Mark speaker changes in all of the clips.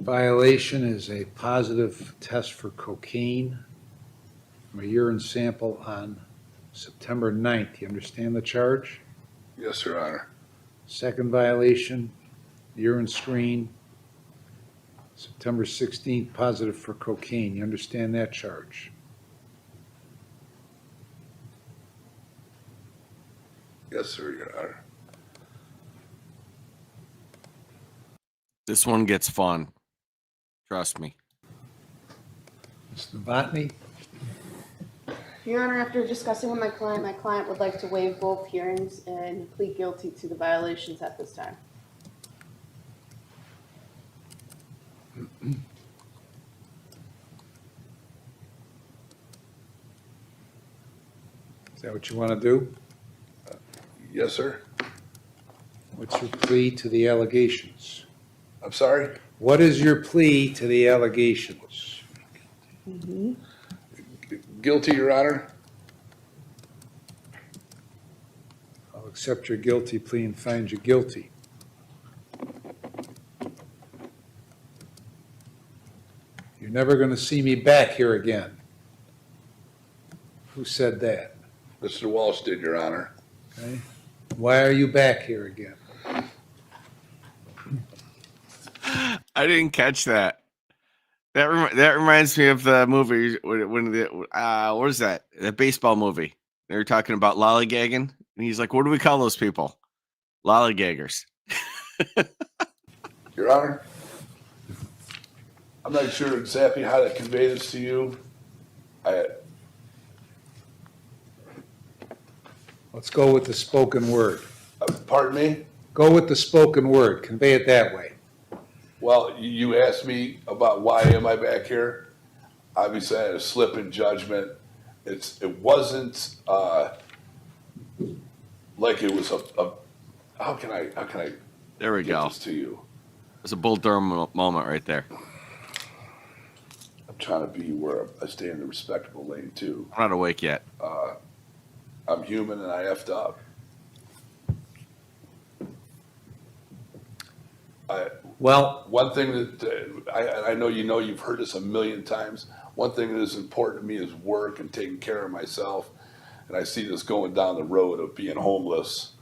Speaker 1: Violation is a positive test for cocaine from a urine sample on September 9th. You understand the charge?
Speaker 2: Yes, Your Honor.
Speaker 1: Second violation, urine screen, September 16th, positive for cocaine. You understand that charge?
Speaker 2: Yes, sir, Your Honor.
Speaker 3: This one gets fun. Trust me.
Speaker 1: Mr. Novotny?
Speaker 4: Your Honor, after discussing with my client would like to waive both hearings and plead guilty to the violations at this time.
Speaker 1: Is that what you want to do?
Speaker 2: Yes, sir.
Speaker 1: What's your plea to the allegations?
Speaker 2: I'm sorry?
Speaker 1: What is your plea to the allegations?
Speaker 2: Guilty, Your Honor.
Speaker 1: I'll accept your guilty plea and find you guilty. You're never going to see me back here again. Who said that?
Speaker 2: Mr. Walsh did, Your Honor.
Speaker 1: Okay. Why are you back here again?
Speaker 3: I didn't catch that. That reminds me of the movie when what is that? The baseball movie. They were talking about lollygagging, and he's like, "What do we call those people? Lollygaggers."
Speaker 2: Your Honor, I'm not sure exactly how to convey this to you.
Speaker 1: Let's go with the spoken word.
Speaker 2: Pardon me?
Speaker 1: Go with the spoken word. Convey it that way.
Speaker 2: Well, you asked me about why am I back here. Obviously, I had a slip in judgment. It wasn't like it was a how can I
Speaker 3: There we
Speaker 2: get
Speaker 3: go.
Speaker 2: this to you?
Speaker 3: It's a Bull Durham moment right there.
Speaker 2: I'm trying to be where I stay in the respectable lane too.
Speaker 3: I'm not awake yet.
Speaker 2: I'm human and I effed up.
Speaker 1: Well,
Speaker 2: One thing that I know you've heard this a million times. One thing that is important to me is work and taking care of myself. And I see this going down the road of being homeless.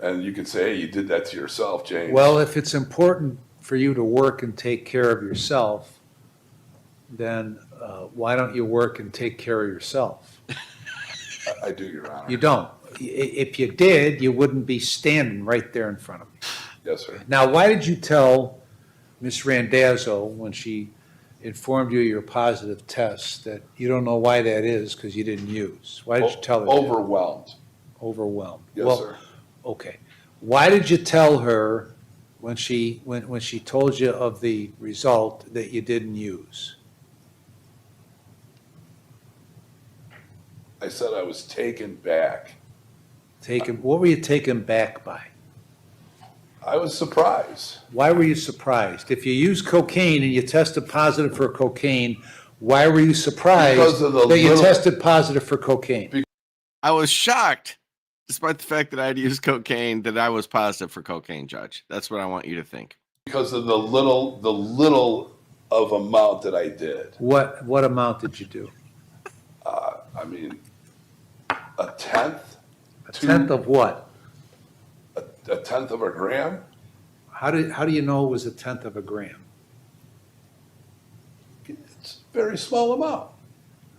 Speaker 2: And you can say, hey, you did that to yourself, James.
Speaker 1: well, if it's important for you to work and take care of yourself, then why don't you work and take care of yourself?
Speaker 2: I do, Your Honor.
Speaker 1: You don't. If you did, you wouldn't be standing right there in front of me.
Speaker 2: Yes, sir.
Speaker 1: Now, why did you tell Ms. Randazzo when she informed you of your positive test that you don't know why that is because you didn't use? Why did you tell her that?
Speaker 2: Overwhelmed.
Speaker 1: Overwhelmed.
Speaker 2: Yes,
Speaker 1: Well,
Speaker 2: sir.
Speaker 1: okay. Why did you tell her when she told you of the result that you didn't use?
Speaker 2: I said I was taken back.
Speaker 1: What were you taken back by?
Speaker 2: I was surprised.
Speaker 1: Why were you surprised? If you use cocaine and you tested positive for cocaine, why were you surprised
Speaker 2: Because of the
Speaker 1: that you
Speaker 2: little-
Speaker 1: tested positive for cocaine?
Speaker 3: I was shocked, despite the fact that I had used cocaine, that I was positive for cocaine, Judge. That's what I want you to think.
Speaker 2: Because of the little of amount that I did.
Speaker 1: What amount did you do?
Speaker 2: I mean, a tenth.
Speaker 1: A tenth of what?
Speaker 2: A tenth of a gram.
Speaker 1: How do you know it was a tenth of a gram?
Speaker 2: It's a very small amount.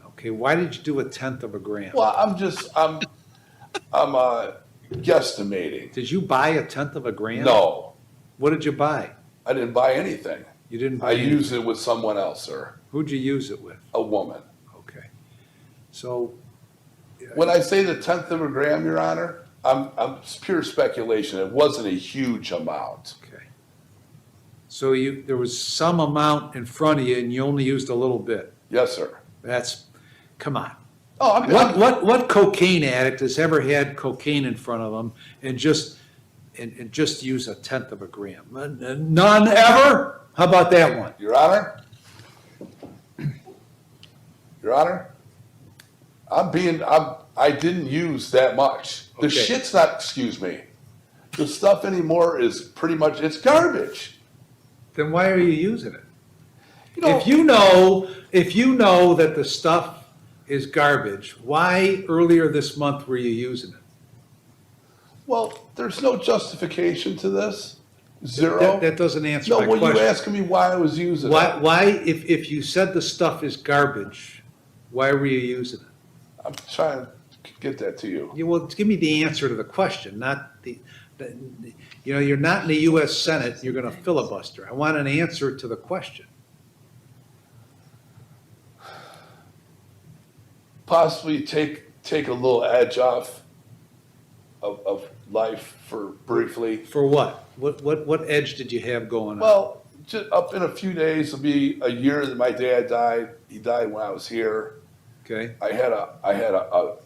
Speaker 1: Okay, why did you do a tenth of a gram?
Speaker 2: Well, I'm guesstimating.
Speaker 1: Did you buy a tenth of a gram?
Speaker 2: No,
Speaker 1: What did you buy?
Speaker 2: I didn't buy anything.
Speaker 1: You didn't buy
Speaker 2: I
Speaker 1: anything.
Speaker 2: used it with someone else, sir.
Speaker 1: Who'd you use it with?
Speaker 2: A woman.
Speaker 1: Okay. So,
Speaker 2: When I say the tenth of a gram, Your Honor, it's pure speculation. It wasn't a huge amount.
Speaker 1: okay. So there was some amount in front of you and you only used a little bit.
Speaker 2: Yes, sir.
Speaker 1: Come on.
Speaker 2: Oh,
Speaker 1: What cocaine addict has ever had cocaine in front of them and just use a tenth of a gram? None ever? How about that one?
Speaker 2: Your Honor? Your Honor? I didn't use that much. The
Speaker 1: Okay.
Speaker 2: shit's not, excuse me. The stuff anymore is pretty much, it's garbage.
Speaker 1: Then why are you using it?
Speaker 2: You know,
Speaker 1: If you know that the stuff is garbage, why earlier this month were you using it?
Speaker 2: well, there's no justification to this. Zero.
Speaker 1: That doesn't answer
Speaker 2: No,
Speaker 1: my
Speaker 2: well, you
Speaker 1: question.
Speaker 2: asking me why I was using it.
Speaker 1: Why, if you said the stuff is garbage, why were you using it?
Speaker 2: I'm trying to get that to you.
Speaker 1: Well, give me the answer to the question, not you're not in the US Senate, you're gonna filibuster. I want an answer to the question.
Speaker 2: Possibly take a little edge off of life for briefly.
Speaker 1: For what? What edge did you have going on?
Speaker 2: Well, just up in a few days, it'll be a year that my dad died. He died when I was here.
Speaker 1: Okay,
Speaker 2: I had a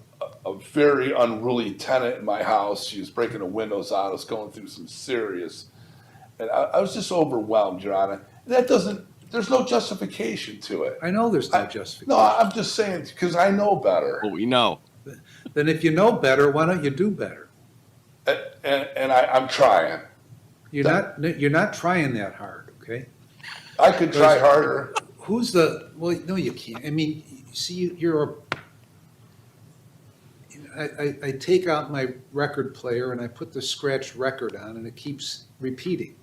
Speaker 2: very unruly tenant in my house. She was breaking the windows out. I was going through some serious, and I was just overwhelmed, Your Honor. And there's no justification to it.
Speaker 1: I know there's no justification.
Speaker 2: No, I'm just saying because I know better.
Speaker 3: Well, we know.
Speaker 1: Then if you know better, why don't you do better?
Speaker 2: And I'm trying.
Speaker 1: You're not trying that hard, okay?
Speaker 2: I could try harder.
Speaker 1: Well, no, you can't. I mean, see, I take out my record player and I put the scratched record on and it keeps repeating.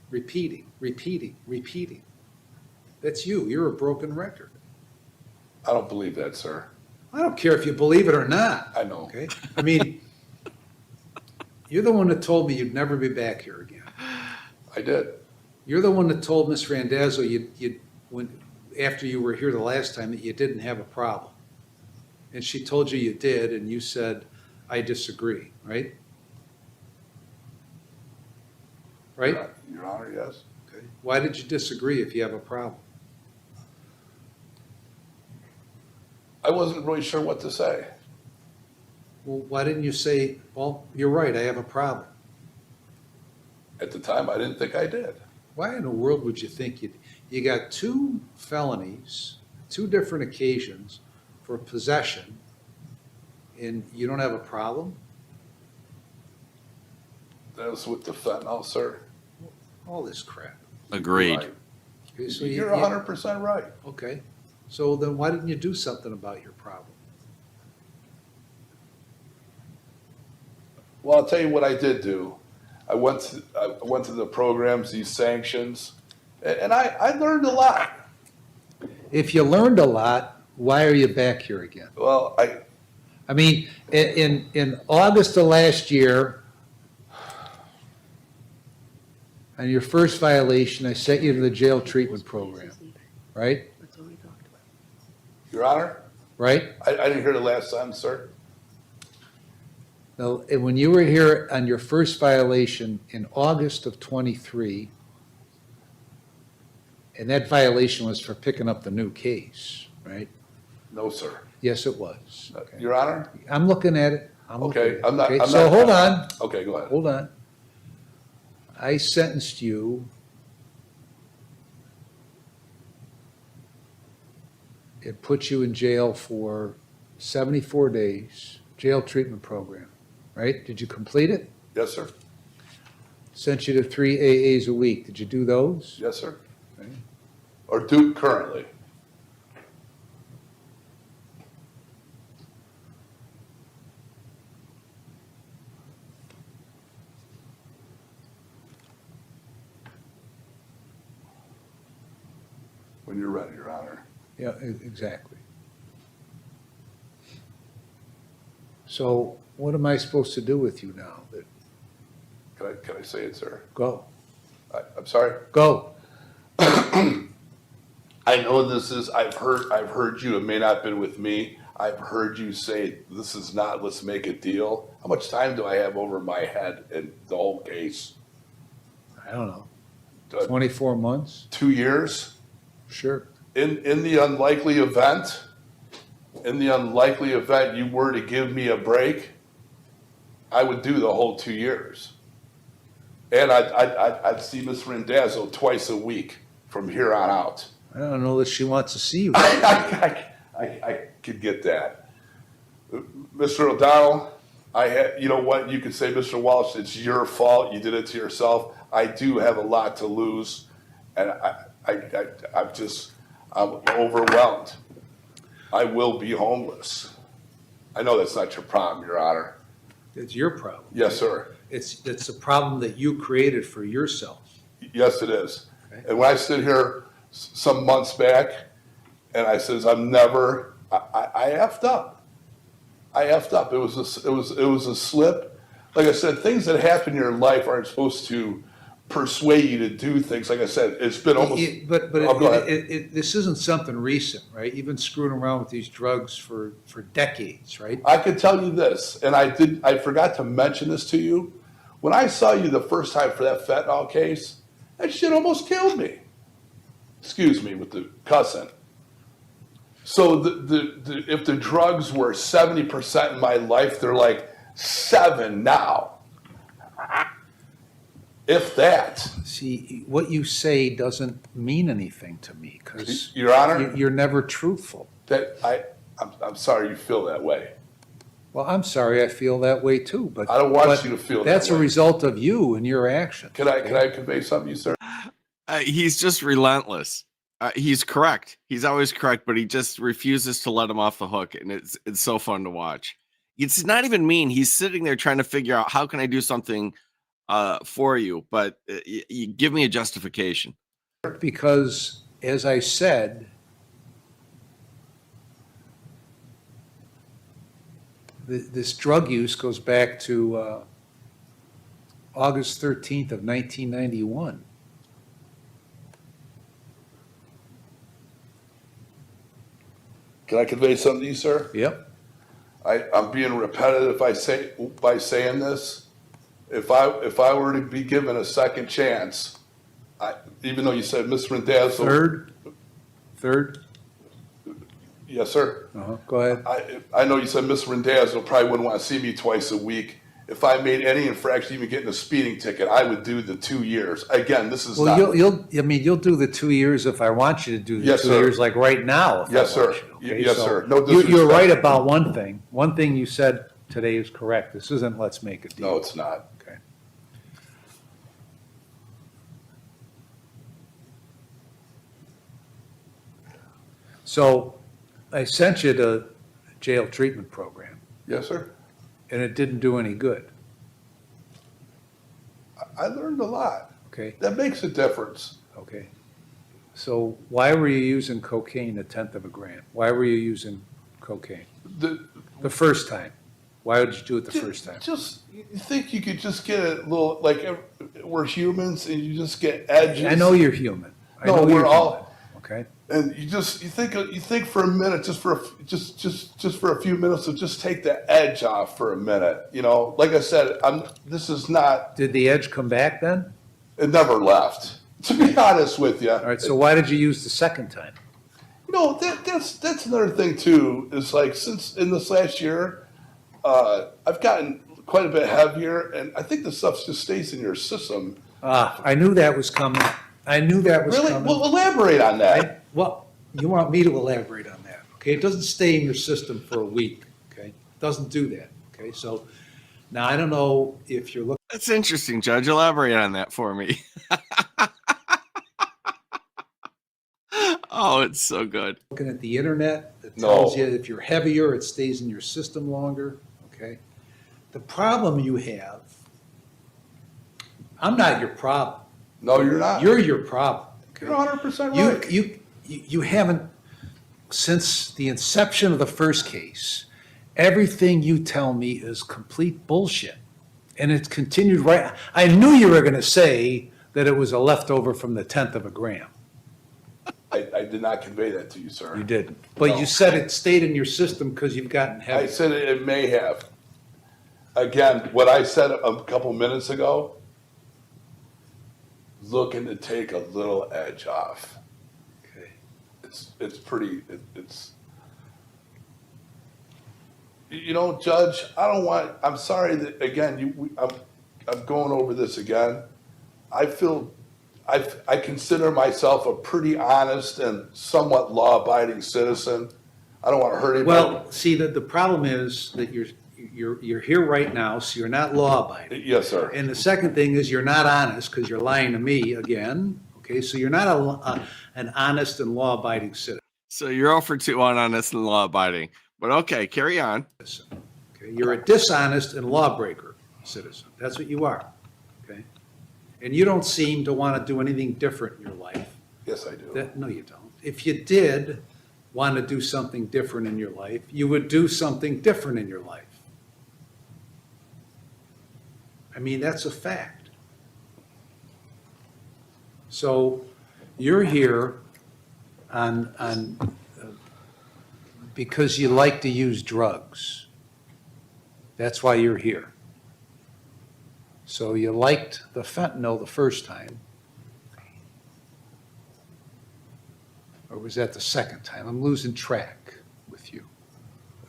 Speaker 1: That's you. You're a broken record.
Speaker 2: I don't believe that, sir.
Speaker 1: I don't care if you believe it or not.
Speaker 2: I know.
Speaker 1: Okay? I mean, you're the one that told me you'd never be back here again.
Speaker 2: I did.
Speaker 1: You're the one that told Miss Randazzo after you were here the last time that you didn't have a problem. And she told you you did, and you said, I disagree, right? Right?
Speaker 2: Your Honor, yes.
Speaker 1: Okay. Why did you disagree if you have a problem?
Speaker 2: I wasn't really sure what to say.
Speaker 1: Well, why didn't you say, well, you're right, I have a problem?
Speaker 2: At the time, I didn't think I did.
Speaker 1: Why in the world would you think you got 2 felonies, 2 different occasions for possession, and you don't have a problem?
Speaker 2: That was with the fentanyl, sir.
Speaker 1: All this crap.
Speaker 3: Agreed.
Speaker 2: Right.
Speaker 1: Okay, so
Speaker 2: You're 100% right.
Speaker 1: Okay, so then why didn't you do something about your problem?
Speaker 2: Well, I'll tell you what I did do. I went to the programs, these sanctions, and I learned a lot.
Speaker 1: If you learned a lot, why are you back here again?
Speaker 2: Well,
Speaker 1: I mean, in August of last year, on your first violation, I sent you to the jail treatment program, right?
Speaker 2: Your Honor,
Speaker 1: Right?
Speaker 2: I didn't hear the last time, sir.
Speaker 1: Now, and when you were here on your first violation in August of '23, and that violation was for picking up the new case, right?
Speaker 2: No, sir.
Speaker 1: Yes, it was. Okay.
Speaker 2: Your Honor?
Speaker 1: I'm looking at it. I'm looking
Speaker 2: Okay,
Speaker 1: at it.
Speaker 2: I'm not.
Speaker 1: Okay,
Speaker 2: I'm
Speaker 1: so
Speaker 2: not,
Speaker 1: hold on,
Speaker 2: Okay, go ahead.
Speaker 1: hold on. I sentenced you and put you in jail for 74 days, jail treatment program, right? Did you complete it?
Speaker 2: Yes, sir.
Speaker 1: Sent you to 3 AAs a week. Did you do those?
Speaker 2: Yes, sir.
Speaker 1: Okay.
Speaker 2: Or do currently. When you're ready, Your Honor.
Speaker 1: Yeah, exactly. So what am I supposed to do with you now?
Speaker 2: Can I say it, sir?
Speaker 1: Go,
Speaker 2: I'm sorry.
Speaker 1: go.
Speaker 2: I know this is. I've heard you. It may not have been with me. I've heard you say this is not. Let's make a deal. How much time do I have over my head in the whole case?
Speaker 1: I don't know,
Speaker 2: Uh,
Speaker 1: 24 months?
Speaker 2: 2 years.
Speaker 1: Sure.
Speaker 2: In the unlikely event you were to give me a break, I would do the whole 2 years. And I'd see Miss Randazzo twice a week from here on out.
Speaker 1: I don't know that she wants to see you.
Speaker 2: I could get that. Mr. O'Donnell, you know what, you could say, Mr. Walsh, it's your fault, you did it to yourself. I do have a lot to lose, And I'm overwhelmed. I will be homeless. I know that's not your problem, Your Honor.
Speaker 1: It's your problem.
Speaker 2: Yes, sir.
Speaker 1: It's a problem that you created for yourself.
Speaker 2: Yes, it is.
Speaker 1: Okay.
Speaker 2: And when I stood here some months back and I says, I effed up. I effed up. It was a slip. Like I said, things that happen in your life aren't supposed to persuade you to do things. Like I said, it's been almost. Go ahead.
Speaker 1: This isn't something recent, right? You've been screwing around with these drugs for decades, right?
Speaker 2: I could tell you this, and I forgot to mention this to you. When I saw you the first time for that fentanyl case, that shit almost killed me. Excuse me with the cussing. So if the drugs were 70% in my life, they're like 7 now. If that.
Speaker 1: See, what you say doesn't mean anything to me because
Speaker 2: Your Honor,
Speaker 1: you're never truthful.
Speaker 2: I'm sorry you feel that way.
Speaker 1: Well, I'm sorry I feel that way too, but
Speaker 2: I don't want you to feel that way.
Speaker 1: That's a result of you and your actions.
Speaker 2: Can I convey something to you, sir?
Speaker 3: He's just relentless. He's correct. He's always correct, but he just refuses to let him off the hook, and it's so fun to watch. It's not even mean. He's sitting there trying to figure out how can I do something for you, but you give me a justification.
Speaker 1: Because, as I said, this drug use goes back to August 13th of 1991.
Speaker 2: Can I convey something to you, sir?
Speaker 1: Yep.
Speaker 2: I'm being repetitive by saying this. If I were to be given a second chance, even though you said Ms. Randazzo.
Speaker 1: Third?
Speaker 2: Yes, sir.
Speaker 1: Go ahead.
Speaker 2: I know you said Ms. Randazzo probably wouldn't want to see me twice a week. If I made any infraction, even getting a speeding ticket, I would do the 2 years. Again, this is not.
Speaker 1: You'll do the 2 years if I want you to do the
Speaker 2: Yes,
Speaker 1: 2
Speaker 2: sir.
Speaker 1: years, like right now. If
Speaker 2: Yes,
Speaker 1: I want
Speaker 2: sir.
Speaker 1: you, okay?
Speaker 2: Yes,
Speaker 1: So
Speaker 2: sir. No
Speaker 1: you're
Speaker 2: disrespect.
Speaker 1: right about one thing. One thing you said today is correct. This isn't let's make a deal.
Speaker 2: No, it's not.
Speaker 1: Okay. So I sent you the jail treatment program,
Speaker 2: Yes, sir.
Speaker 1: and it didn't do any good,
Speaker 2: I learned a lot.
Speaker 1: okay?
Speaker 2: That makes a difference.
Speaker 1: Okay. So why were you using cocaine 1/10 of a gram? Why were you using cocaine the first time? Why did you do it the first time?
Speaker 2: Just you think you could just get a little like we're humans and you just get edges.
Speaker 1: I know you're human. I
Speaker 2: No,
Speaker 1: know
Speaker 2: we're
Speaker 1: you're
Speaker 2: all-
Speaker 1: human, okay?
Speaker 2: And you think for a minute, just for a few minutes, so just take the edge off for a minute. You know, like I said, this is not.
Speaker 1: Did the edge come back then?
Speaker 2: It never left. To be honest with you.
Speaker 1: All right, so why did you use the second time?
Speaker 2: You know, that's another thing too. Is like since in this last year, I've gotten quite a bit heavier, and I think the stuff just stays in your system.
Speaker 1: I knew that was coming. I knew that was
Speaker 2: Really?
Speaker 1: coming.
Speaker 2: Well, elaborate on that.
Speaker 1: Well, you want me to elaborate on that, okay? It doesn't stay in your system for a week, okay? It doesn't do that, okay? So now I don't know if you're looking.
Speaker 3: That's interesting, Judge. Elaborate on that for me. Oh, it's so good.
Speaker 1: Looking at the internet that
Speaker 2: No.
Speaker 1: tells you if you're heavier, it stays in your system longer, okay? The problem you have, I'm not your problem.
Speaker 2: No, you're not.
Speaker 1: You're your problem. okay?
Speaker 2: You're 100% right.
Speaker 1: You haven't, since the inception of the first case, everything you tell me is complete bullshit. And it's continued right. I knew you were going to say that it was a leftover from the 1/10 of a gram.
Speaker 2: I did not convey that to you, sir.
Speaker 1: You didn't. But
Speaker 2: No.
Speaker 1: you said it stayed in your system because you've gotten
Speaker 2: I
Speaker 1: heavy.
Speaker 2: said it may have. Again, what I said a couple minutes ago, looking to take a little edge off.
Speaker 1: Okay.
Speaker 2: It's pretty, it's, you know, Judge, I'm sorry that, again, I'm going over this again. I consider myself a pretty honest and somewhat law-abiding citizen. I don't want to hurt anybody.
Speaker 1: Well, see, the problem is that you're here right now, so you're not law-abiding.
Speaker 2: Yes, sir.
Speaker 1: And the second thing is you're not honest because you're lying to me again, Okay, so you're not an honest and law-abiding citizen.
Speaker 3: So you're 0 for 2 on honest and law abiding. But okay, carry on.
Speaker 1: Okay, you're a dishonest and lawbreaker citizen. That's what you are. Okay, and you don't seem to want to do anything different in your life.
Speaker 2: Yes, I do.
Speaker 1: No, you don't. If you did want to do something different in your life, you would do something different in your life. I mean, that's a fact. So you're here because you like to use drugs. That's why you're here. So you liked the fentanyl the first time. Or was that the second time? I'm losing track with you.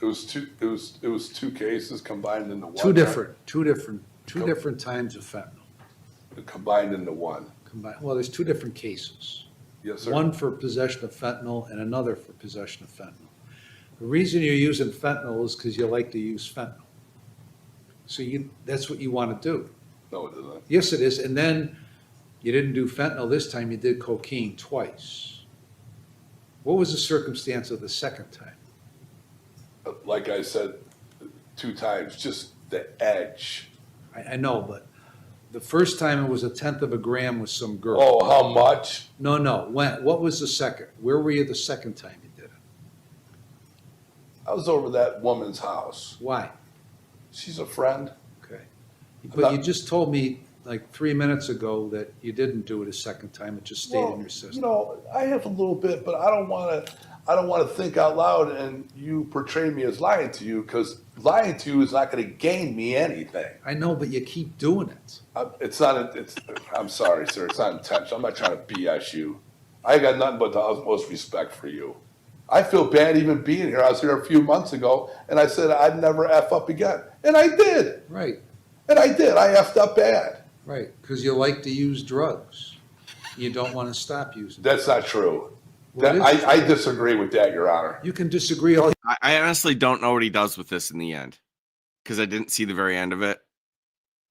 Speaker 2: It was two cases combined into one.
Speaker 1: Two different times of fentanyl
Speaker 2: Combined into one.
Speaker 1: combined. Well, there's two different cases.
Speaker 2: Yes, sir.
Speaker 1: One for possession of fentanyl and another for possession of fentanyl. The reason you're using fentanyl is because you like to use fentanyl. So that's what you want to do.
Speaker 2: No, it isn't.
Speaker 1: Yes, it is. And then you didn't do fentanyl this time, you did cocaine twice. What was the circumstance of the second time?
Speaker 2: Like I said 2 times, just the edge.
Speaker 1: I know, but the first time it was 1/10 of a gram with some girl.
Speaker 2: Oh, how much?
Speaker 1: No. What was the second? Where were you the second time you did it?
Speaker 2: I was over that woman's house.
Speaker 1: Why?
Speaker 2: She's a friend.
Speaker 1: Okay. But you just told me like 3 minutes ago that you didn't do it a second time. It just stayed in your system.
Speaker 2: You know, I have a little bit, but I don't want to think out loud and you portray me as lying to you, because lying to you is not going to gain me anything.
Speaker 1: I know, but you keep doing it.
Speaker 2: I'm sorry, sir. It's not intentional. I'm not trying to BS you. I got nothing but the utmost respect for you. I feel bad even being here. I was here a few months ago, and I said I'd never F up again. And I did.
Speaker 1: Right,
Speaker 2: And I did. I F'd up bad.
Speaker 1: right. Because you like to use drugs. You don't want to stop using them.
Speaker 2: That's not true.
Speaker 1: Well, it is
Speaker 2: I disagree with that, Your Honor.
Speaker 1: You can disagree all
Speaker 3: I honestly don't know what he does with this in the end, because I didn't see the very end of it.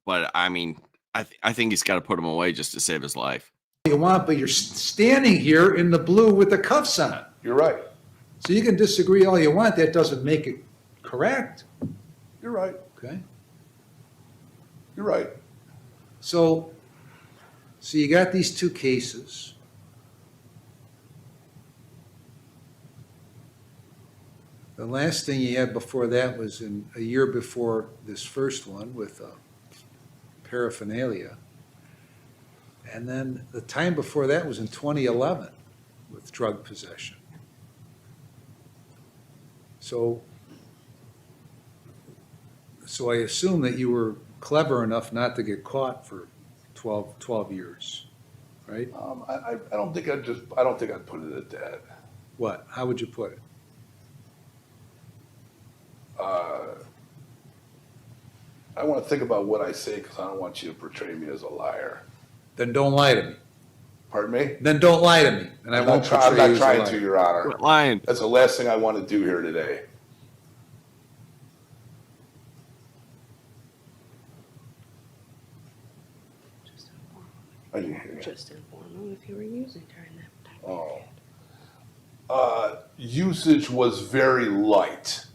Speaker 3: But I mean, I think he's got to put him away just to save his life.
Speaker 1: you want, but you're standing here in the blue with the cuffs on.
Speaker 2: You're right.
Speaker 1: So you can disagree all you want. That doesn't make it correct.
Speaker 2: You're right.
Speaker 1: Okay?
Speaker 2: You're right.
Speaker 1: So you got these two cases. The last thing you had before that was in a year before this first one with paraphernalia. And then the time before that was in 2011 with drug possession. So I assume that you were clever enough not to get caught for 12 years, right?
Speaker 2: I don't think I'd put it at that.
Speaker 1: What? How would you put it?
Speaker 2: I want to think about what I say, because I don't want you to portray me as a liar.
Speaker 1: Then don't lie to me.
Speaker 2: Pardon me?
Speaker 1: Then don't lie to me, and I
Speaker 2: I'm
Speaker 1: won't
Speaker 2: not
Speaker 1: portray you as a
Speaker 2: trying
Speaker 1: liar.
Speaker 2: to, Your Honor.
Speaker 3: Quit lying.
Speaker 2: That's the last thing I want to do here today.
Speaker 5: Just inform
Speaker 2: I didn't hear you.
Speaker 5: Just inform them if you were using during that time
Speaker 2: Oh.
Speaker 5: period.
Speaker 2: Usage was very light.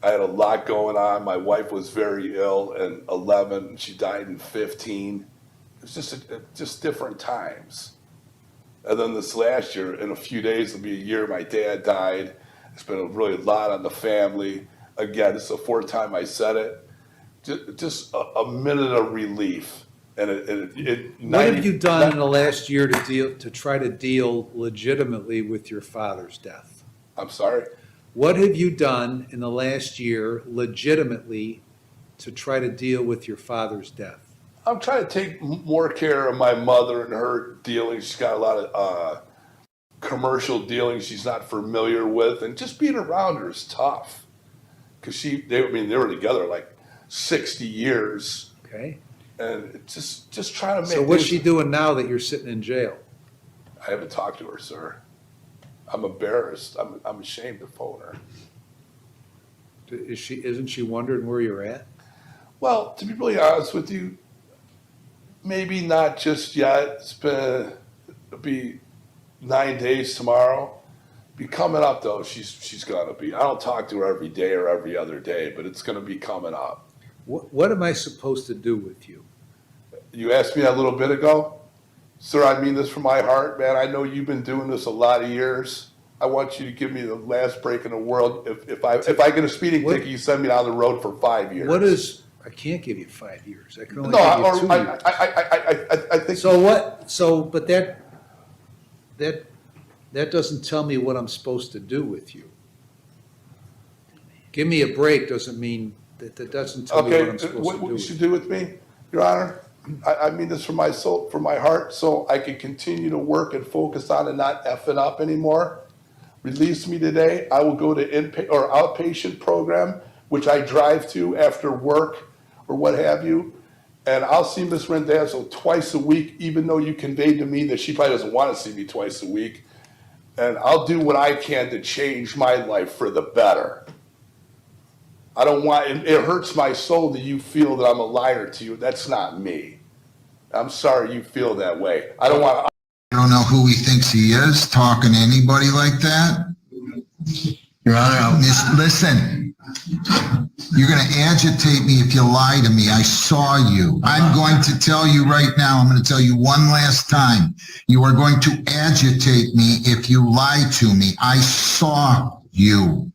Speaker 2: I had a lot going on. My wife was very ill in 11. She died in 15. It was just different times. And then this last year, in a few days, it'll be a year, my dad died. It's been really a lot on the family. Again, this is the 4th time I said it. Just a minute of relief. And
Speaker 1: What have you done in the last year to try to deal legitimately with your father's death?
Speaker 2: I'm sorry?
Speaker 1: What have you done in the last year legitimately to try to deal with your father's death?
Speaker 2: I'm trying to take more care of my mother and her dealings. She's got a lot of commercial dealings she's not familiar with, and just being around her is tough. Because they were together like 60 years,
Speaker 1: Okay?
Speaker 2: and just trying to make.
Speaker 1: So what's
Speaker 2: things-
Speaker 1: she doing now that you're sitting in jail?
Speaker 2: I haven't talked to her, sir. I'm embarrassed. I'm ashamed to phone her.
Speaker 1: Isn't she wondering where you're at?
Speaker 2: Well, to be really honest with you, maybe not just yet. It's been It'll be 9 days tomorrow. Be coming up though. She's gonna be. I don't talk to her every day or every other day, but it's gonna be coming up.
Speaker 1: What am I supposed to do with you?
Speaker 2: You asked me a little bit ago, sir. I mean this from my heart, man. I know you've been doing this a lot of years. I want you to give me the last break in the world. If I get a speeding ticket, you send me down the road for 5 years.
Speaker 1: What is, I can't give you 5 years. I can only
Speaker 2: No,
Speaker 1: give you 2
Speaker 2: or
Speaker 1: years.
Speaker 2: I think.
Speaker 1: So what, so, but that doesn't tell me what I'm supposed to do with you. Give me a break doesn't mean, that doesn't tell me what
Speaker 2: Okay,
Speaker 1: I'm supposed
Speaker 2: what
Speaker 1: to do
Speaker 2: you
Speaker 1: with
Speaker 2: should
Speaker 1: you.
Speaker 2: do with me, Your Honor, I mean this from my soul, from my heart, so I can continue to work and focus on and not effing up anymore. Release me today. I will go to outpatient program, which I drive to after work or what have you. And I'll see Miss Rendazzo twice a week, even though you conveyed to me that she probably doesn't want to see me twice a week. And I'll do what I can to change my life for the better. I don't want, it hurts my soul that you feel that I'm a liar to you. That's not me. I'm sorry you feel that way. I don't want to.
Speaker 6: I don't know who he thinks he is, talking to anybody like that. Your Honor, listen, you're going to agitate me if you lie to me. I saw you. I'm going to tell you right now, I'm going to tell you one last time. You are going to agitate me if you lie to me. I saw you.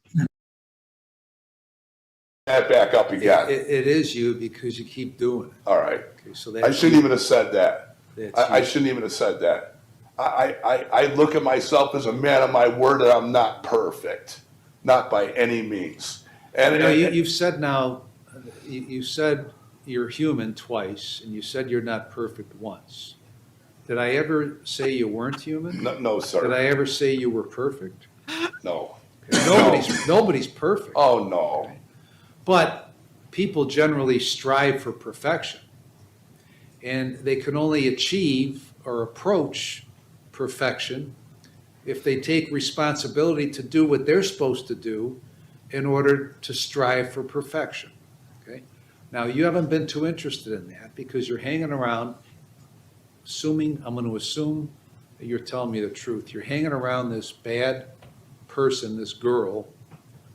Speaker 2: That back up again.
Speaker 1: It is you because you keep doing it.
Speaker 2: All right.
Speaker 1: Okay, so
Speaker 2: I
Speaker 1: that's,
Speaker 2: shouldn't even have said that.
Speaker 1: that's
Speaker 2: I
Speaker 1: you.
Speaker 2: shouldn't even have said that. I look at myself as a man of my word and I'm not perfect. Not by any means. And
Speaker 1: You know, you've said now, you said you're human twice, and you said you're not perfect once. Did I ever say you weren't human?
Speaker 2: no,
Speaker 1: Did
Speaker 2: sir.
Speaker 1: I ever say you were perfect?
Speaker 2: No.
Speaker 1: Nobody's perfect.
Speaker 2: Oh, no.
Speaker 1: But people generally strive for perfection. And they can only achieve or approach perfection if they take responsibility to do what they're supposed to do in order to strive for perfection. Okay? Now, you haven't been too interested in that because you're hanging around assuming, I'm going to assume that you're telling me the truth. You're hanging around this bad person, this girl,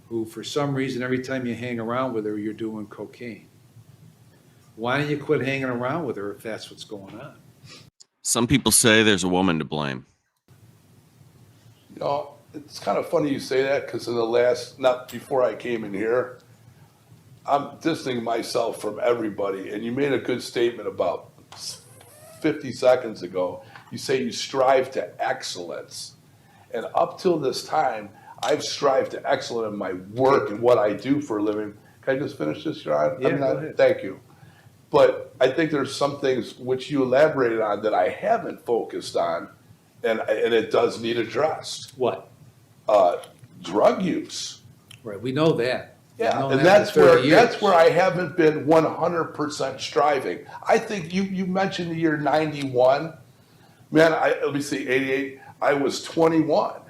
Speaker 1: who for some reason, every time you hang around with her, you're doing cocaine. Why don't you quit hanging around with her if that's what's going on?
Speaker 3: Some people say there's a woman to blame.
Speaker 2: You know, it's kind of funny you say that because in the last, not before I came in here, I'm distancing myself from everybody. And you made a good statement about 50 seconds ago. You say you strive to excellence. And up till this time, I've strived to excel in my work and what I do for a living. Can I just finish this, Your Honor?
Speaker 1: Yeah, go ahead.
Speaker 2: Thank you. But I think there's some things which you elaborated on that I haven't focused on, and it does need addressed.
Speaker 1: What?
Speaker 2: Drug use.
Speaker 1: Right, we know that. We've
Speaker 2: Yeah,
Speaker 1: known
Speaker 2: and
Speaker 1: that for 30 years.
Speaker 2: that's where I haven't been 100% striving. I think you mentioned the year 91. Man, let me see, 88. I was 21.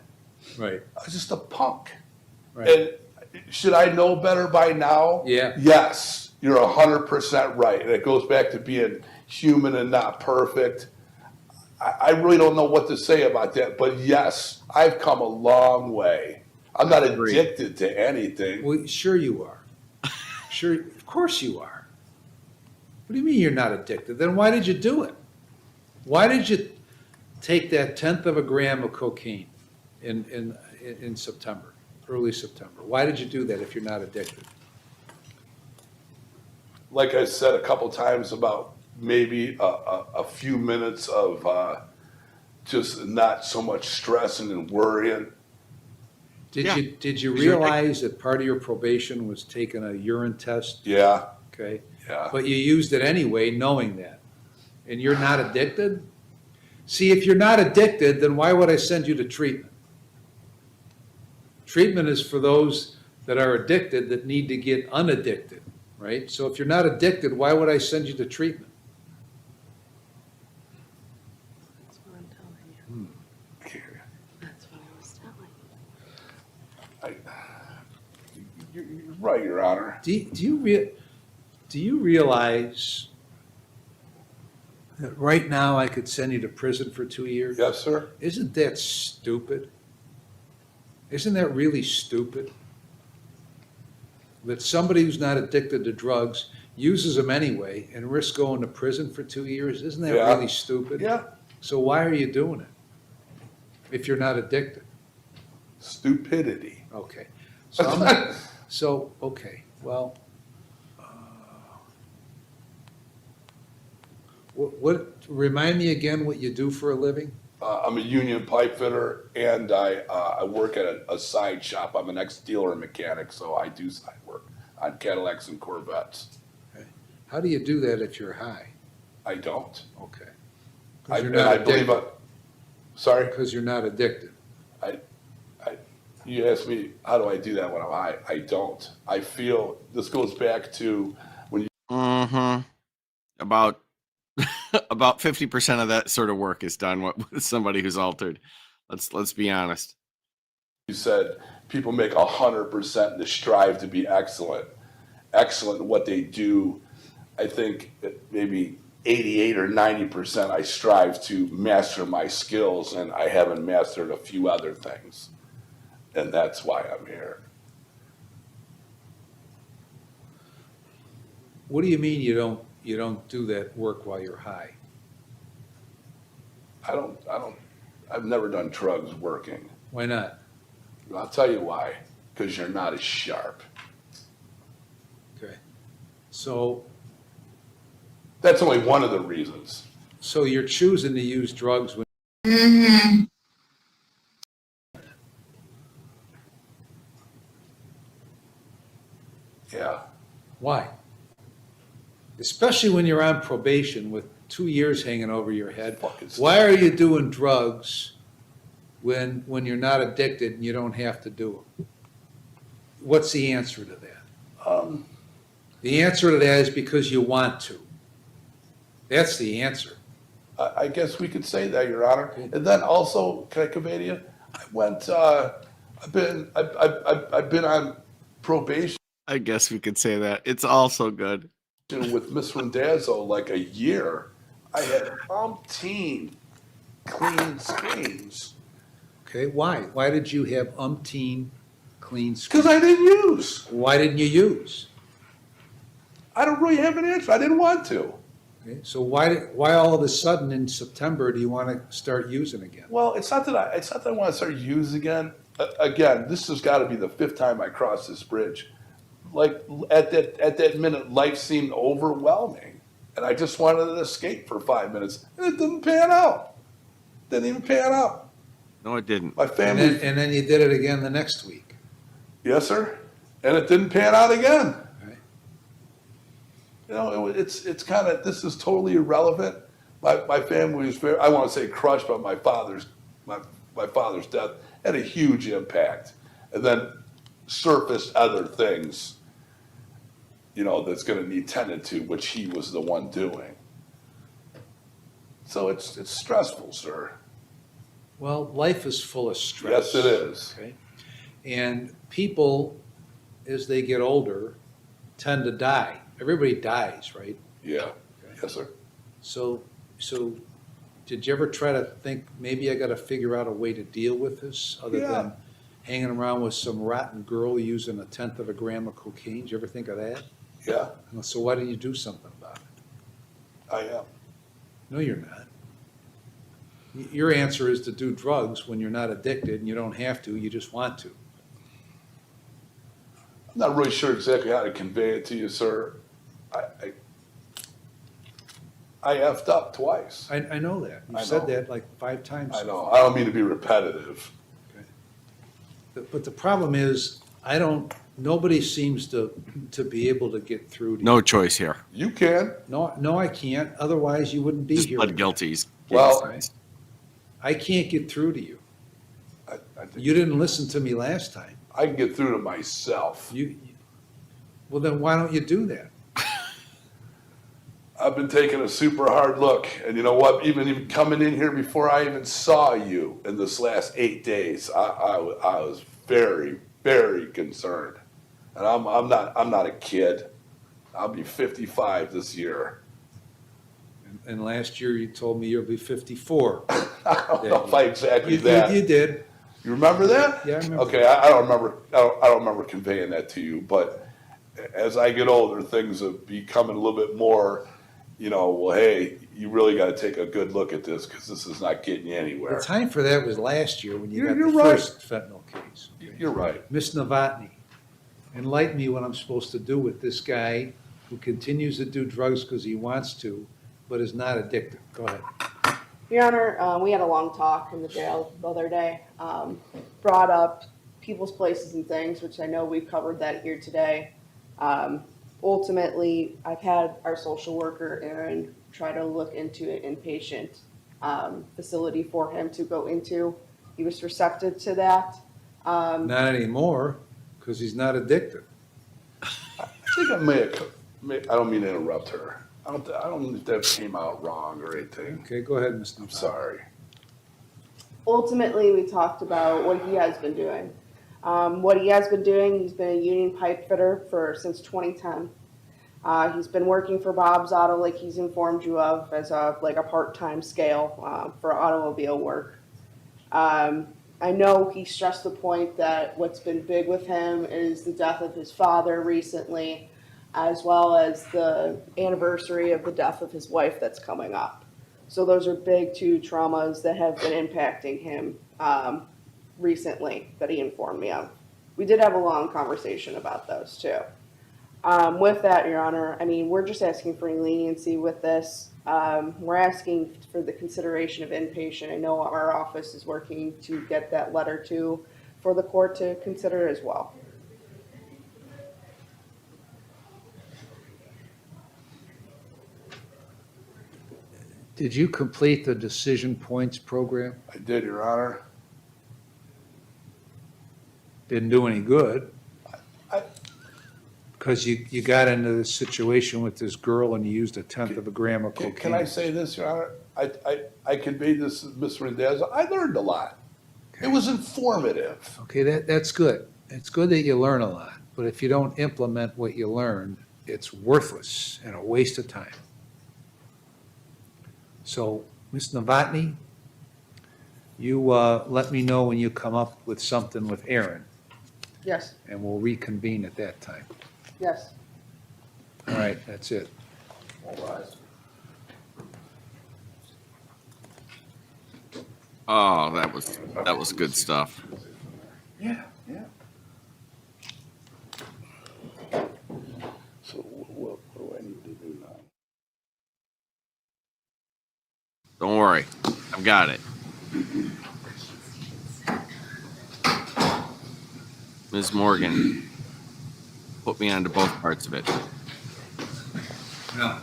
Speaker 1: Right,
Speaker 2: I was just a punk.
Speaker 1: right.
Speaker 2: And should I know better by now?
Speaker 1: Yeah.
Speaker 2: Yes, you're 100% right. And it goes back to being human and not perfect. I really don't know what to say about that. But yes, I've come a long way. I'm not
Speaker 1: Agreed.
Speaker 2: addicted to anything.
Speaker 1: Well, sure you are. Sure, of course you are. What do you mean you're not addicted? Then why did you do it? Why did you take that 1/10 of a gram of cocaine in September, early September? Why did you do that if you're not addicted?
Speaker 2: Like I said a couple times about maybe a few minutes of just not so much stressing and worrying.
Speaker 3: Yeah.
Speaker 1: Did you
Speaker 3: Is there-
Speaker 1: realize that part of your probation was taking a urine test?
Speaker 2: Yeah,
Speaker 1: Okay,
Speaker 2: yeah.
Speaker 1: but you used it anyway, knowing that, and you're not addicted? See, if you're not addicted, then why would I send you to treatment? Treatment is for those that are addicted that need to get unaddicted, right? So if you're not addicted, why would I send you to treatment?
Speaker 5: That's what I'm telling you. That's what I was telling you.
Speaker 2: You're right, Your Honor.
Speaker 1: Do you realize that right now I could send you to prison for 2 years?
Speaker 2: Yes, sir?
Speaker 1: Isn't that stupid? Isn't that really stupid? That somebody who's not addicted to drugs uses them anyway and risks going to prison for 2 years? Isn't that
Speaker 2: Yeah.
Speaker 1: really stupid?
Speaker 2: Yeah,
Speaker 1: So why are you doing it if you're not addicted?
Speaker 2: stupidity.
Speaker 1: Okay. So okay, well, remind me again what you do for a living?
Speaker 2: I'm a union pipe fitter, and I work at a side shop. I'm an ex-dealer mechanic, so I do side work on Cadillacs and Corvettes.
Speaker 1: How do you do that if you're high?
Speaker 2: I don't.
Speaker 1: Okay.
Speaker 2: And I believe sorry?
Speaker 1: Because you're not addicted.
Speaker 2: You asked me, how do I do that when I'm high? I don't. I feel, this goes back to when you
Speaker 3: Mm-hmm. About about 50% of that sort of work is done with somebody who's altered. Let's be honest.
Speaker 2: said people make 100% to strive to be excellent in what they do. I think that maybe 88 or 90% I strive to master my skills, and I haven't mastered a few other things. And that's why I'm here.
Speaker 1: What do you mean you don't do that work while you're high?
Speaker 2: I've never done drugs working.
Speaker 1: Why not?
Speaker 2: I'll tell you why. Because you're not as sharp.
Speaker 1: Okay. So
Speaker 2: That's only one of the reasons.
Speaker 1: you're choosing to use drugs when
Speaker 2: Yeah.
Speaker 1: why? Especially when you're on probation with 2 years hanging over your head.
Speaker 2: Fucking
Speaker 1: Why are you doing drugs when you're not addicted and you don't have to do them? What's the answer to that? The answer to that is because you want to. That's the answer.
Speaker 2: I guess we could say that, Your Honor. And then also, can I convey to you? I've been on probation
Speaker 3: I guess we could say that. It's also good.
Speaker 2: with Miss Randazzo like a year. I had umpteen clean screens.
Speaker 1: Okay, why? Why did you have umpteen clean
Speaker 2: Because
Speaker 1: screens?
Speaker 2: I didn't use.
Speaker 1: Why didn't you use?
Speaker 2: I don't really have an answer. I didn't want to.
Speaker 1: Okay, so why all of a sudden in September do you want to start using again?
Speaker 2: Well, it's not that I want to start using again. Again, this has got to be the 5th time I crossed this bridge. Like at that minute, life seemed overwhelming, and I just wanted to escape for 5 minutes, and it didn't pan out. Didn't even pan out.
Speaker 3: No, it didn't.
Speaker 2: My
Speaker 1: And
Speaker 2: family,
Speaker 1: then you did it again the next week.
Speaker 2: yes, sir, and it didn't pan out again.
Speaker 1: Right.
Speaker 2: You know, it's kind of, this is totally irrelevant. My family was very, I want to say crushed by my father's death, had a huge impact, and then surfaced other things, you know, that's going to need tended to, which he was the one doing. So it's stressful, sir.
Speaker 1: Well, life is full of stress.
Speaker 2: Yes, it is.
Speaker 1: Okay, and people, as they get older, tend to die. Everybody dies, right?
Speaker 2: Yeah. Yes, sir.
Speaker 1: So did you ever try to think, maybe I got to figure out a way to deal with this other
Speaker 2: Yeah.
Speaker 1: than hanging around with some rotten girl using 1/10 of a gram of cocaine? Did you ever think of that?
Speaker 2: Yeah,
Speaker 1: So why didn't you do something about it?
Speaker 2: I am.
Speaker 1: No, you're not. Your answer is to do drugs when you're not addicted and you don't have to, you just want to.
Speaker 2: I'm not really sure exactly how to convey it to you, sir. I effed up twice.
Speaker 1: I know that.
Speaker 2: I
Speaker 1: You've said
Speaker 2: know.
Speaker 1: that like 5 times.
Speaker 2: I know. I don't mean to be repetitive.
Speaker 1: But the problem is, nobody seems to be able to get through to you.
Speaker 3: No choice here.
Speaker 2: You can.
Speaker 1: No, I can't. Otherwise, you wouldn't be
Speaker 3: Just
Speaker 1: here.
Speaker 3: pled guilty.
Speaker 2: Well,
Speaker 1: I can't get through to you.
Speaker 2: I think
Speaker 1: You didn't listen to me last time.
Speaker 2: I can get through to myself.
Speaker 1: Well, then why don't you do that?
Speaker 2: I've been taking a super hard look, and you know what? Even coming in here before I even saw you in this last 8 days, I was very, very concerned. And I'm not a kid. I'll be 55 this year.
Speaker 1: And last year you told me you'll be 54.
Speaker 2: I don't know if I exactly
Speaker 1: You
Speaker 2: that.
Speaker 1: did.
Speaker 2: You remember that?
Speaker 1: Yeah, I remember.
Speaker 2: Okay, I don't remember. I don't remember conveying that to you. But as I get older, things have becoming a little bit more. Well, hey, you really got to take a good look at this because this is not getting you
Speaker 1: The
Speaker 2: anywhere.
Speaker 1: time for that was last year when you got
Speaker 2: You're
Speaker 1: the
Speaker 2: right.
Speaker 1: first fentanyl case.
Speaker 2: You're right.
Speaker 1: Miss Novotny, enlighten me what I'm supposed to do with this guy who continues to do drugs because he wants to, but is not addicted. Go ahead.
Speaker 4: Your Honor, we had a long talk in the jail the other day. Brought up people's places and things, which I know we've covered that here today. Ultimately, I've had our social worker, Aaron, try to look into an inpatient facility for him to go into. He was receptive to that.
Speaker 1: Not anymore, because he's not addicted.
Speaker 2: I think I don't mean to interrupt her. I don't know if that came out wrong or anything.
Speaker 1: Okay, go ahead, Ms.
Speaker 2: I'm
Speaker 1: Novotny.
Speaker 2: sorry.
Speaker 4: Ultimately, we talked about what he has been doing. What he has been doing, he's been a union pipe fitter since 2010. He's been working for Bob's Auto, like he's informed you of, as a part-time scale for automobile work. I know he stressed the point that what's been big with him is the death of his father recently, as well as the anniversary of the death of his wife that's coming up. So those are big two traumas that have been impacting him recently that he informed me of. We did have a long conversation about those too. With that, Your Honor, we're just asking for any leniency with this. We're asking for the consideration of inpatient. I know our office is working to get that letter for the court to consider as well.
Speaker 1: Did you complete the decision points program?
Speaker 2: I did, Your Honor.
Speaker 1: Didn't do any good.
Speaker 2: I-
Speaker 1: Because you got into this situation with this girl and you used 1/10 of a gram of cocaine.
Speaker 2: Can I say this, Your Honor? I conveyed this to Mr. Rendez. I learned a lot. It was informative.
Speaker 1: Okay, that's good. It's good that you learn a lot, but if you don't implement what you learned, it's worthless and a waste of time. So, Ms. Novotny, you let me know when you come up with something with Aaron,
Speaker 4: Yes,
Speaker 1: and we'll reconvene at that time.
Speaker 4: yes.
Speaker 1: All right, that's it.
Speaker 2: All right.
Speaker 3: Oh, that was good stuff.
Speaker 2: Yeah, yeah. So what do I need to do now?
Speaker 3: Don't worry, I've got it. Ms. Morgan, put me onto both parts of it.
Speaker 1: Yeah.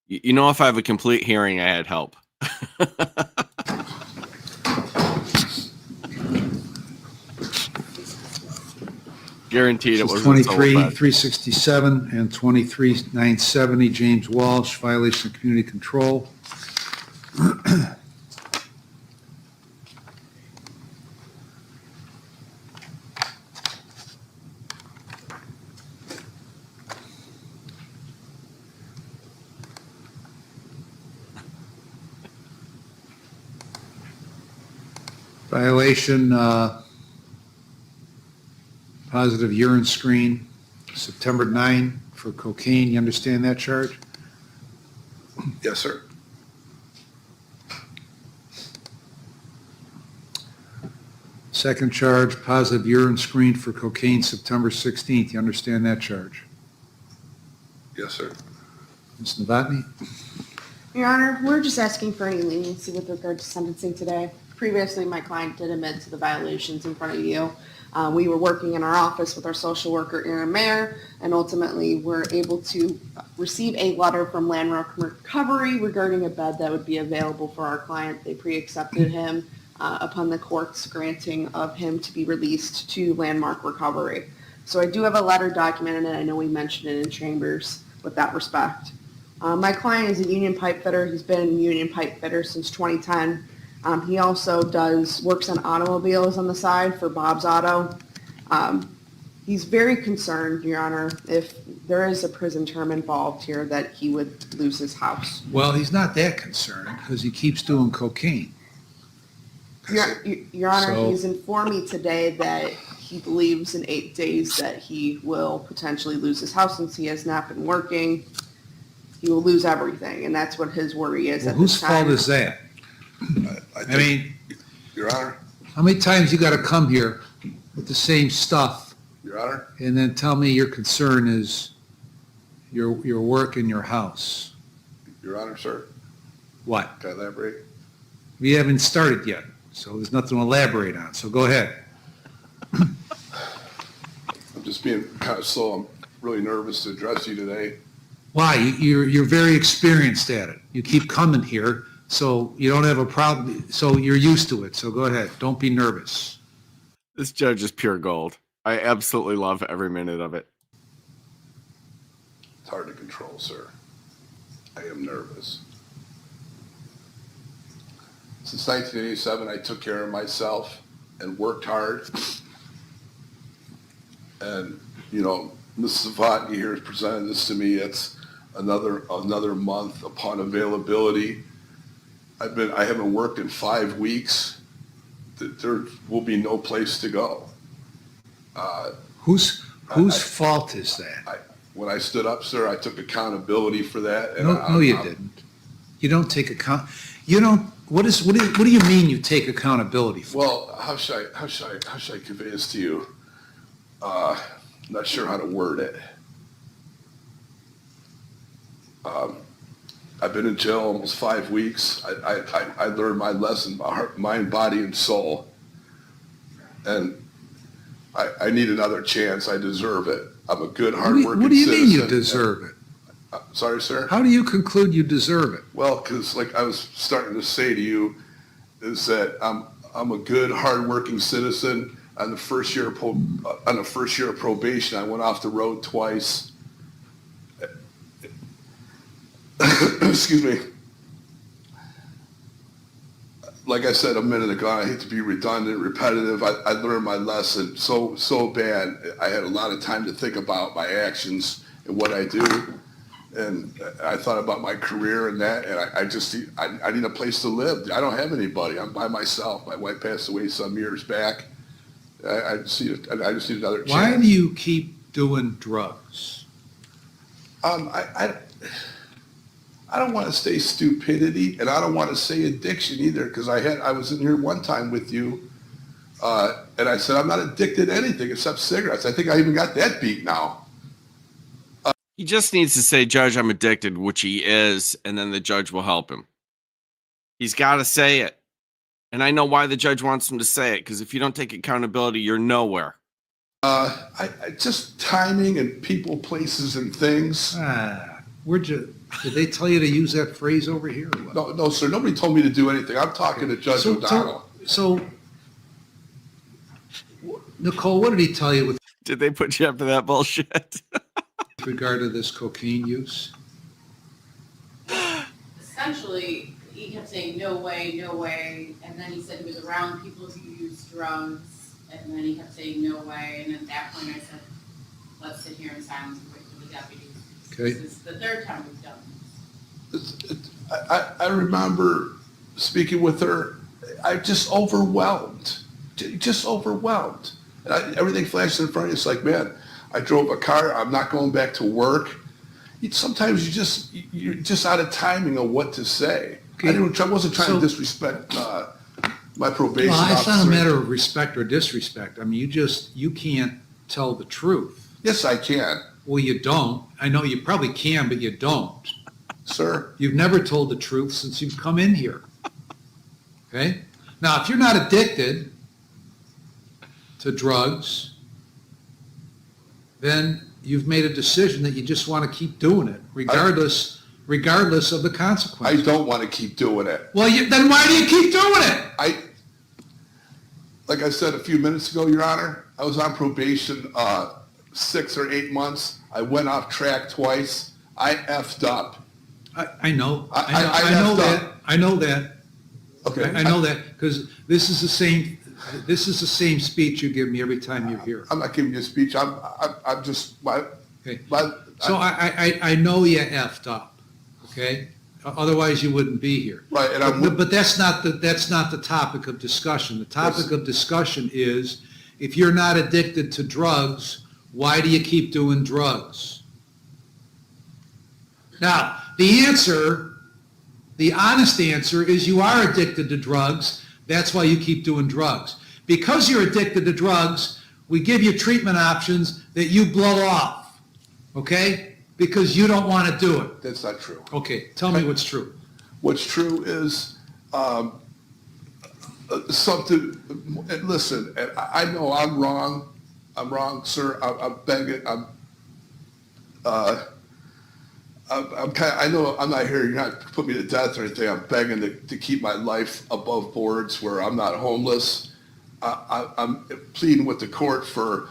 Speaker 3: You know, if I have a complete hearing, I had help. Guaranteed it
Speaker 1: This is
Speaker 3: wasn't so
Speaker 1: 23-367 and 23-970, James Walsh, violation of community control. Violation, positive urine screen, September 9 for cocaine. You understand that charge?
Speaker 2: Yes, sir.
Speaker 1: Second charge, positive urine screen for cocaine, September 16th. You understand that charge?
Speaker 2: Yes, sir.
Speaker 1: Ms. Novotny?
Speaker 4: Your Honor, we're just asking for any leniency with regard to sentencing today. Previously, my client did admit to the violations in front of you. We were working in our office with our social worker, Aaron Mayer, and ultimately were able to receive a letter from Landmark Recovery regarding a bed that would be available for our client. They pre-accepted him upon the court's granting of him to be released to Landmark Recovery. So I do have a letter documented, and I know we mentioned it in chambers with that respect. My client is a union pipe fitter. He's been a union pipe fitter since 2010. He also works on automobiles on the side for Bob's Auto. He's very concerned, Your Honor, if there is a prison term involved here, that he would lose his house.
Speaker 1: Well, he's not that concerned because he keeps doing cocaine.
Speaker 4: Your Honor,
Speaker 1: So-
Speaker 4: he's informed me today that he believes in 8 days that he will potentially lose his house since he has not been working. He will lose everything, and that's what his worry is
Speaker 1: Well,
Speaker 4: at
Speaker 1: whose
Speaker 4: this time.
Speaker 1: fault is that? I mean,
Speaker 2: Your Honor,
Speaker 1: how many times you gotta come here with the same stuff
Speaker 2: Your Honor,
Speaker 1: and then tell me your concern is your work in your house?
Speaker 2: Your Honor, sir,
Speaker 1: What?
Speaker 2: can I elaborate?
Speaker 1: We haven't started yet, so there's nothing to elaborate on, so go ahead.
Speaker 2: I'm just being kind of slow. I'm really nervous to address you today.
Speaker 1: Why? You're very experienced at it. You keep coming here, so you don't have a problem, so you're used to it, so go ahead. Don't be nervous.
Speaker 3: This judge is pure gold. I absolutely love every minute of it.
Speaker 2: It's hard to control, sir. I am nervous. Since 1987, I took care of myself and worked hard. And, you know, Mrs. Savotny here has presented this to me. It's another month upon availability. I haven't worked in 5 weeks. There will be no place to go.
Speaker 1: Whose fault is that?
Speaker 2: When I stood up, sir, I took accountability for that. And
Speaker 1: No, you didn't. You don't take you don't, what do you mean you take accountability for?
Speaker 2: Well, how should I convey this to you? Not sure how to word it. I've been in jail almost 5 weeks. I learned my lesson, my heart, mind, body, and soul. And I need another chance. I deserve it. I'm a good, hardworking citizen.
Speaker 1: What do you mean you deserve it?
Speaker 2: Sorry, sir?
Speaker 1: How do you conclude you deserve it?
Speaker 2: Well, because like I was starting to say to you, is that I'm a good, hardworking citizen. On the first year of probation, I went off the road twice. Excuse me. Like I said a minute ago, I hate to be redundant, repetitive. I learned my lesson so bad. I had a lot of time to think about my actions and what I do. And I thought about my career and that, and I need a place to live. I don't have anybody. I'm by myself. My wife passed away some years back. I just need another chance.
Speaker 1: Why do you keep doing drugs?
Speaker 2: I don't want to say stupidity, and I don't want to say addiction either, because I was in here one time with you, and I said I'm not addicted to anything except cigarettes. I think I even got that beat now.
Speaker 3: He just needs to say, Judge, I'm addicted, which he is, and then the judge will help him. He's got to say it. And I know why the judge wants him to say it, because if you don't take accountability, you're nowhere.
Speaker 2: I just timing and people, places, and things.
Speaker 1: Did they tell you to use that phrase over here or what?
Speaker 2: No, sir. Nobody told me to do anything. I'm talking to Judge O'Donnell.
Speaker 1: So, Nicole, what did he tell you with
Speaker 3: Did they put you up to that bullshit?
Speaker 1: regard to this cocaine use?
Speaker 5: Essentially, he kept saying, no way, and then he said he was around people who used drugs, and then he kept saying, no way, and at that point I said, let's sit here in silence and wait for the deputies.
Speaker 1: Okay.
Speaker 5: This is the 3rd time we've done this.
Speaker 2: I remember speaking with her. I just overwhelmed. Everything flashed in front of you. It's like, man, I drove a car. I'm not going back to work. Sometimes you're just out of timing of what to say.
Speaker 1: Okay.
Speaker 2: I wasn't trying to disrespect my probation officer.
Speaker 1: Well, it's not a matter of respect or disrespect. I mean, you can't tell the truth.
Speaker 2: Yes, I can,
Speaker 1: Well, you don't. I know you probably can, but you don't.
Speaker 2: sir.
Speaker 1: You've never told the truth since you've come in here. Okay? Now, if you're not addicted to drugs, then you've made a decision that you just want to keep doing it, regardless of the
Speaker 2: I
Speaker 1: consequences.
Speaker 2: don't want to keep doing it.
Speaker 1: Well, then why do you keep doing it?
Speaker 2: Like I said a few minutes ago, Your Honor, I was on probation 6 or 8 months. I went off track twice. I effed up.
Speaker 1: I know.
Speaker 2: I
Speaker 1: I know
Speaker 2: effed
Speaker 1: that.
Speaker 2: up.
Speaker 1: I know that.
Speaker 2: Okay.
Speaker 1: I know that because this is the same. This is the same speech you give me every time you're here.
Speaker 2: I'm not giving you a speech. I'm just,
Speaker 1: Okay. So I know you effed up, okay? Otherwise you wouldn't be here.
Speaker 2: Right, and
Speaker 1: But that's not the topic of discussion. The topic of discussion is, if you're not addicted to drugs, why do you keep doing drugs? Now, the honest answer is you are addicted to drugs. That's why you keep doing drugs. Because you're addicted to drugs, we give you treatment options that you blow off, okay? Because you don't want to do it.
Speaker 2: that's not true.
Speaker 1: Okay, tell me what's true.
Speaker 2: What's true is something, and listen, and I know I'm wrong, sir. I'm begging, I know I'm not here, you're not putting me to death or anything. I'm begging to keep my life above boards where I'm not homeless. I'm pleading with the court for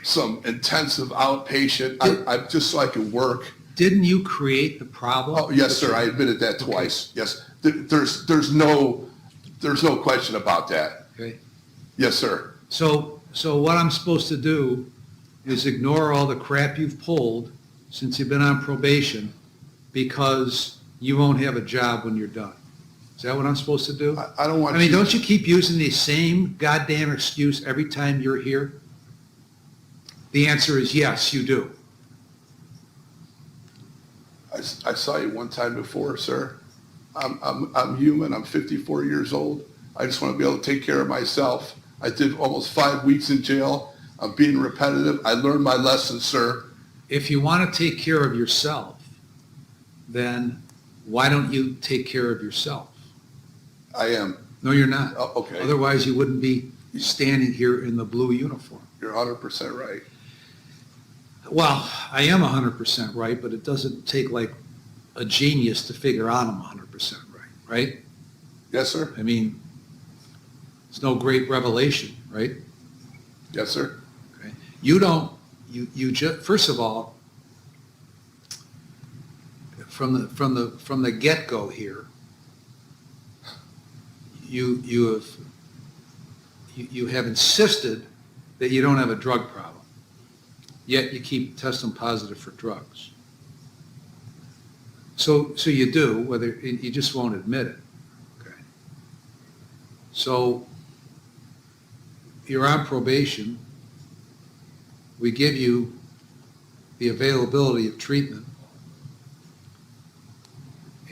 Speaker 2: some intensive outpatient, I just so I can work.
Speaker 1: Didn't you create the problem?
Speaker 2: Oh, yes, sir, I admitted that twice, yes. There's no question about that.
Speaker 1: Okay.
Speaker 2: Yes, sir.
Speaker 1: So what I'm supposed to do is ignore all the crap you've pulled since you've been on probation because you won't have a job when you're done. Is that what I'm supposed to do?
Speaker 2: I don't want
Speaker 1: I mean,
Speaker 2: you-
Speaker 1: don't you keep using the same goddamn excuse every time you're here? The answer is yes, you do.
Speaker 2: I saw you one time before, sir. I'm human. I'm 54 years old. I just want to be able to take care of myself. I did almost 5 weeks in jail. I'm being repetitive. I learned my lesson, sir.
Speaker 1: If you want to take care of yourself, then why don't you take care of yourself?
Speaker 2: I am.
Speaker 1: No, you're not.
Speaker 2: Oh, okay.
Speaker 1: Otherwise, you wouldn't be standing here in the blue uniform.
Speaker 2: You're 100% right.
Speaker 1: Well, I am 100% right, but it doesn't take like a genius to figure out I'm 100% right?
Speaker 2: Yes, sir.
Speaker 1: I mean, it's no great revelation, right?
Speaker 2: Yes, sir.
Speaker 1: Okay. You just, first of all, from the get-go here, you have insisted that you don't have a drug problem, yet you keep testing positive for drugs. So you do, whether you just won't admit it. Okay. So you're on probation. We give you the availability of treatment,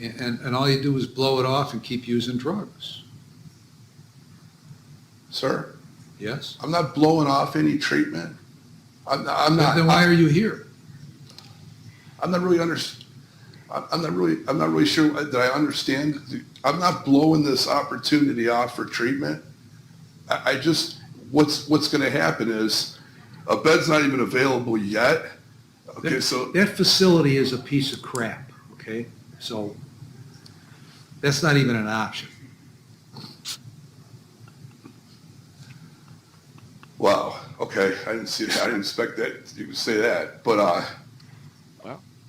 Speaker 1: and all you do is blow it off and keep using drugs.
Speaker 2: Sir,
Speaker 1: Yes?
Speaker 2: I'm not blowing off any treatment. I'm not.
Speaker 1: Then why are you here?
Speaker 2: I'm not really I'm not really sure that I understand. I'm not blowing this opportunity off for treatment. I just, what's going to happen is a bed's not even available yet. Okay, so
Speaker 1: That facility is a piece of crap, okay? So that's not even an option.
Speaker 2: wow. Okay, I didn't see that. I didn't expect that you would say that. But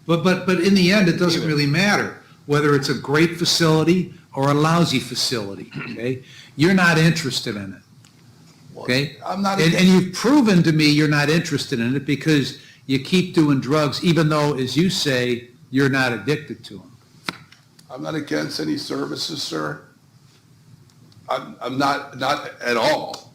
Speaker 1: But in the end, it doesn't really matter whether it's a great facility or a lousy facility, okay? You're not interested in it, okay?
Speaker 2: I'm not.
Speaker 1: And you've proven to me you're not interested in it because you keep doing drugs, even though, as you say, you're not addicted to them.
Speaker 2: I'm not against any services, sir. I'm not at all.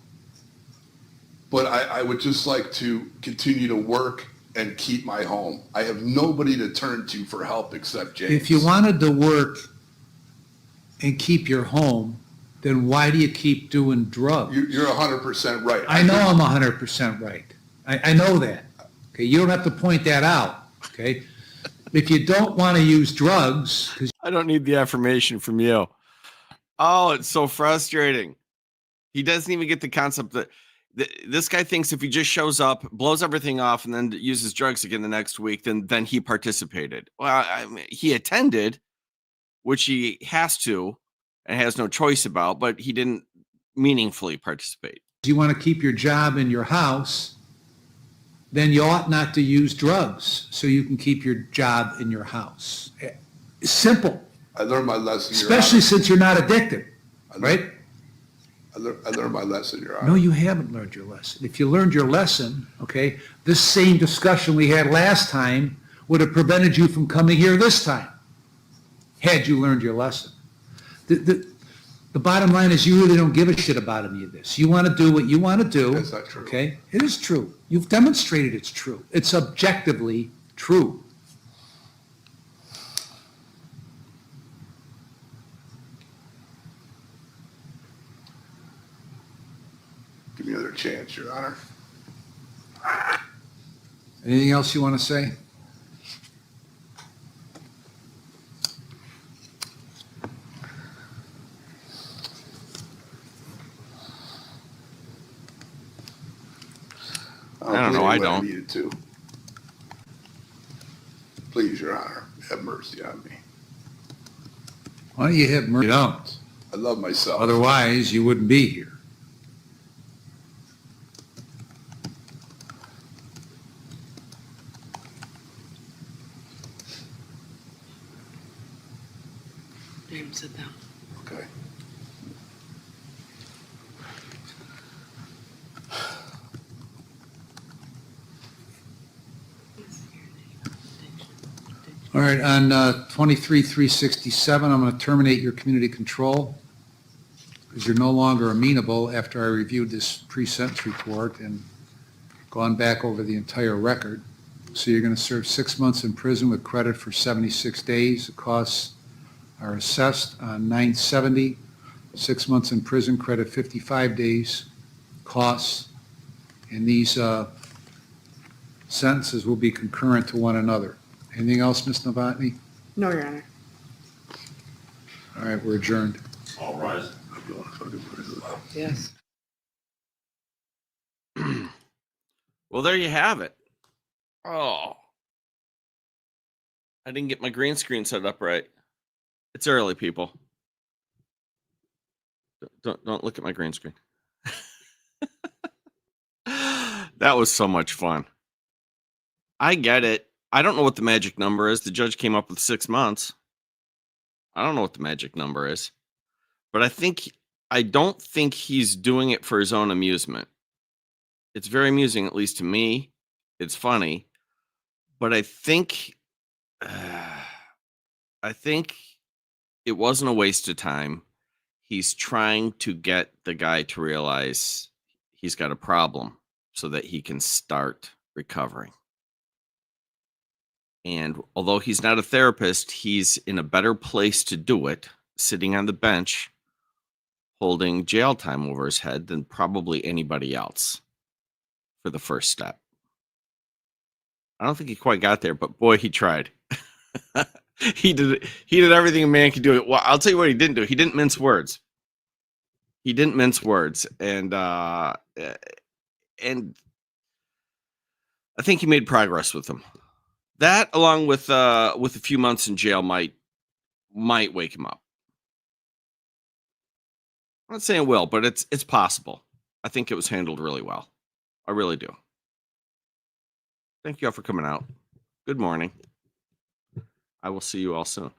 Speaker 2: But I would just like to continue to work and keep my home. I have nobody to turn to for help except James.
Speaker 1: If you wanted to work and keep your home, then why do you keep doing drugs?
Speaker 2: You're 100% right.
Speaker 1: I know I'm 100% right. I know that. Okay, you don't have to point that out, okay? If you don't want to use drugs, because
Speaker 3: I don't need the affirmation from you. Oh, it's so frustrating. He doesn't even get the concept that this guy thinks if he just shows up, blows everything off, and then uses drugs again the next week, then he participated. Well, I mean, he attended, which he has to and has no choice about, but he didn't meaningfully participate.
Speaker 1: you want to keep your job in your house, then you ought not to use drugs so you can keep your job in your house. Simple,
Speaker 2: I learned my lesson. Your
Speaker 1: especially
Speaker 2: Honor.
Speaker 1: since you're not addicted,
Speaker 2: I learned-
Speaker 1: right?
Speaker 2: I learned my lesson, Your Honor.
Speaker 1: No, you haven't learned your lesson. If you learned your lesson, okay, this same discussion we had last time would have prevented you from coming here this time, had you learned your lesson. The bottom line is you really don't give a shit about any of this. You want to do what you want to do.
Speaker 2: That's not true.
Speaker 1: Okay? It is true. You've demonstrated it's true. It's objectively true.
Speaker 2: Give me another chance, Your Honor.
Speaker 1: Anything else you want to say?
Speaker 3: I don't know, I don't.
Speaker 2: Needed to. Please, Your Honor, have mercy on me.
Speaker 1: Why don't you have mercy? You don't.
Speaker 2: I love myself.
Speaker 1: Otherwise, you wouldn't be here.
Speaker 7: Sit down.
Speaker 2: Okay.
Speaker 1: All right, on 23-367, I'm going to terminate your community control because you're no longer amenable after I reviewed this pre-sentence report and gone back over the entire record. So you're going to serve 6 months in prison with credit for 76 days. The costs are assessed on 970. 6 months in prison, credit 55 days, costs. And these sentences will be concurrent to one another. Anything else, Ms. Novotny?
Speaker 4: No, Your Honor.
Speaker 1: All right, we're adjourned.
Speaker 8: All rise.
Speaker 7: Yes.
Speaker 3: Well, there you have it. Oh, I didn't get my green screen set up right. It's early, people. Don't look at my green screen. That was so much fun. I get it. I don't know what the magic number is. The judge came up with 6 months. I don't know what the magic number is. But I don't think he's doing it for his own amusement. It's very amusing, at least to me. It's funny. But I think it wasn't a waste of time. He's trying to get the guy to realize he's got a problem so that he can start recovering. And although he's not a therapist, he's in a better place to do it, sitting on the bench, holding jail time over his head than probably anybody else for the first step. I don't think he quite got there, but boy, he tried. He did everything a man could do. Well, I'll tell you what he didn't do. He didn't mince words. And I think he made progress with them. That, along with a few months in jail, might wake him up. I'm not saying it will, but it's possible. I think it was handled really well. I really do. Thank you all for coming out. Good morning. I will see you all soon.